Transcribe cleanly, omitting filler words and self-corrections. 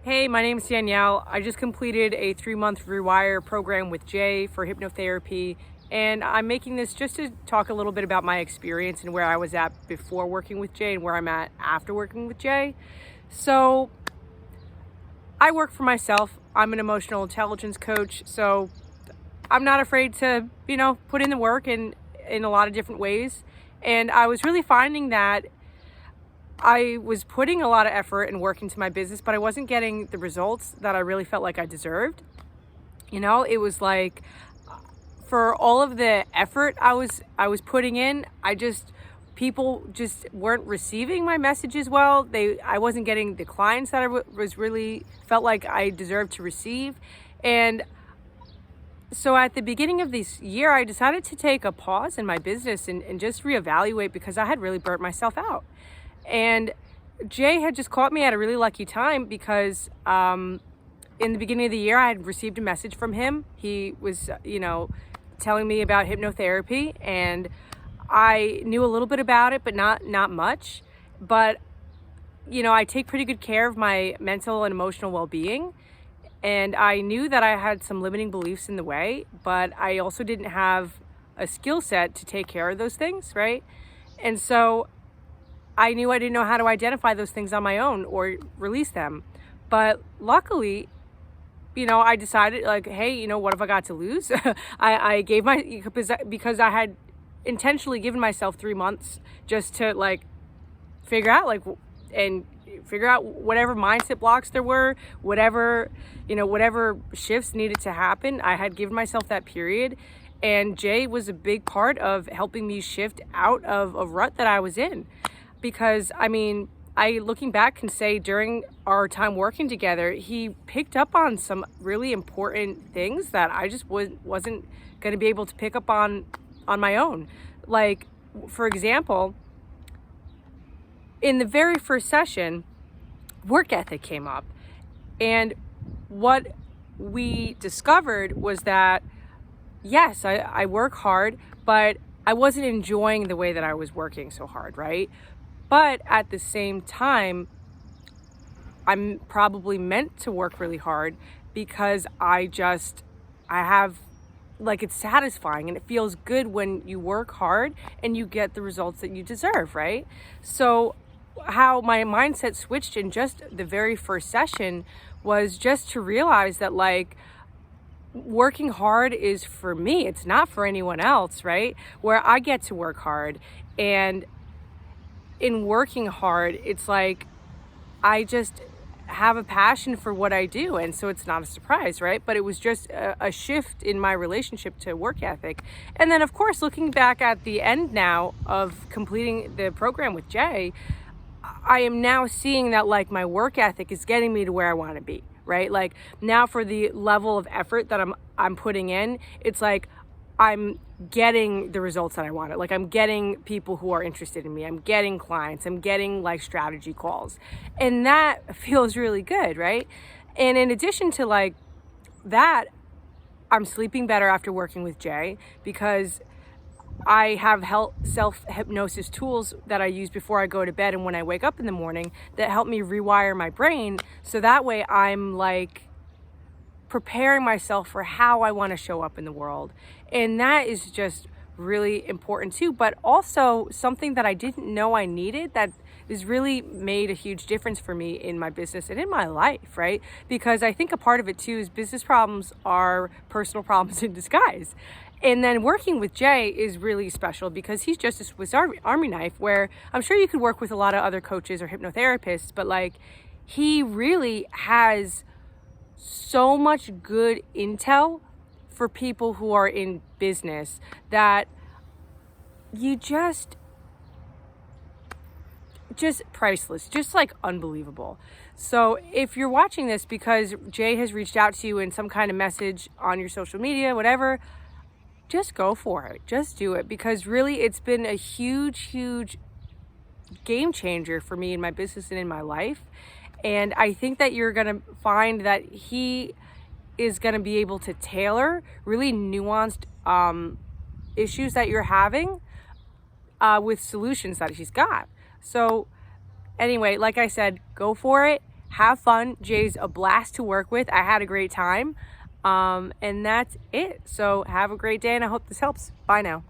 Hey, my name is Danielle. I just completed a 3-month rewire program with Jay for hypnotherapy, and I'm making this just to talk a little bit about my experience and where I was at before working with Jay and where I'm at after working with Jay. So, I work for myself. I'm an emotional intelligence coach, so I'm not afraid to, put in the work in a lot of different ways. And I was really finding that I was putting a lot of effort and work into my business, but I wasn't getting the results that I really felt like I deserved. It was like for all of the effort I was putting in, people just weren't receiving my messages well. I wasn't getting the clients that was really felt like I deserved to receive. And so at the beginning of this year, I decided to take a pause in my business and just reevaluate because I had really burnt myself out. And Jay had just caught me at a really lucky time because in the beginning of the year, I had received a message from him. He was, telling me about hypnotherapy, and I knew a little bit about it, but not much. But, I take pretty good care of my mental and emotional well-being. And I knew that I had some limiting beliefs in the way, but I also didn't have a skill set to take care of those things, right? And so I knew I didn't know how to identify those things on my own or release them. But luckily, I decided like, hey, what have I got to lose? I gave because I had intentionally given myself 3 months just to figure out whatever mindset blocks there were, whatever shifts needed to happen. I had given myself that period. And Jay was a big part of helping me shift out of a rut that I was in. Because, I looking back can say during our time working together, he picked up on some really important things that I just wasn't going to be able to pick up on my own. Like, for example, in the very first session, work ethic came up. And what we discovered was that, yes, I work hard, but I wasn't enjoying the way that I was working so hard, right? But at the same time, I'm probably meant to work really hard because it's satisfying and it feels good when you work hard and you get the results that you deserve, right? So how my mindset switched in just the very first session was just to realize that working hard is for me. It's not for anyone else, right? Where I get to work hard, and in working hard, it's like I just have a passion for what I do, and so it's not a surprise, right? But it was just a shift in my relationship to work ethic. And then of course, looking back at the end now of completing the program with Jay, I am now seeing that my work ethic is getting me to where I want to be, right? Now for the level of effort that I'm putting in, it's like I'm getting the results that I wanted. I'm getting people who are interested in me. I'm getting clients. I'm getting strategy calls. And that feels really good, right? And in addition to that, I'm sleeping better after working with Jay because I have self-hypnosis tools that I use before I go to bed and when I wake up in the morning that help me rewire my brain. So that way I'm preparing myself for how I want to show up in the world. And that is just really important too, but also something that I didn't know I needed that has really made a huge difference for me in my business and in my life, right? Because I think a part of it too is business problems are personal problems in disguise. And then working with Jay is really special because he's just a Swiss Army knife, where I'm sure you could work with a lot of other coaches or hypnotherapists, but he really has so much good intel for people who are in business that you just priceless, just unbelievable. So if you're watching this because Jay has reached out to you in some kind of message on your social media, whatever, just go for it. Just do it, because really it's been a huge game changer for me in my business and in my life. And I think that you're going to find that he is going to be able to tailor really nuanced issues that you're having with solutions that he's got. So anyway, like I said, go for it. have fun. Jay's a blast to work with. I had a great time. And that's it. So have a great day, and I hope this helps. Bye now.